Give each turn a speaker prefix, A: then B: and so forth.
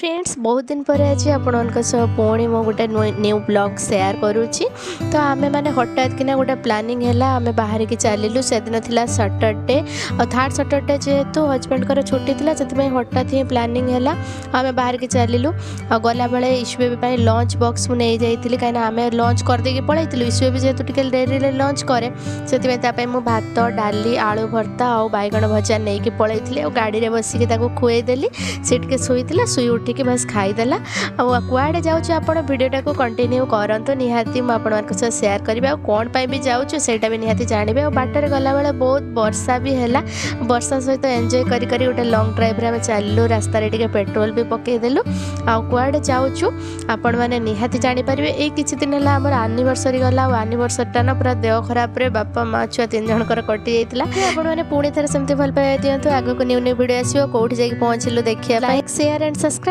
A: Friends बहुत दिन पर आज आपण पुणी मो गोटे न्यू ब्लॉग शेयर करुच्ची। तो आम मैंने हठात किना गोटे प्लानिंग है आम बाहर की चलू से दिन थी सैटरडे और थर्ड सैटरडे जेहेतु हजबैंड छुट्टी थी से हठात ही प्लानिंग है आम बाहर की चलू और गला बेले ईशु बेबी लंच बॉक्स मुझे जाइली कहीं आम लंच करदे पलैलु ईशु बेबी जेहेतु टे डेरी लंच करे से मुझे भात डाली आलू भर्ता और बैगण भजा नहीं पलैली और गाड़ी में बसिक खुएदेली सी टे शुईला शुई उठिक बस खाईदेला कुआड़े जाऊँ आप भिडटा को कंटिन्यू करंतु निहाती मुझे सेयार करी कौन भी जाऊँ सेटा भी निहाती जानवे और बाटर गला बेले बहुत वर्षा भी है वर्षा सहित एंजॉय करी करी गोटे लॉन्ग ड्राइव रे चलू रास्ता टे पेट्रोल भी पकईदेलु कुआड़े जाऊँ आपण मैंने निहाती जानीपारे ये किसी दिन है आम आनिवर्सरी गला आनिवर्सरीटा ना पूरा देह खराब रे बापा माँ छुआ 3 जनकर कटि जाता आपने पुणी थे सेमती भल पाई दिंतु आगक न्यू न्यू वीडियो आसो कौटी जाकि पहुँचलु देखिए लाइक शेयर एंड सब्सक्राइब।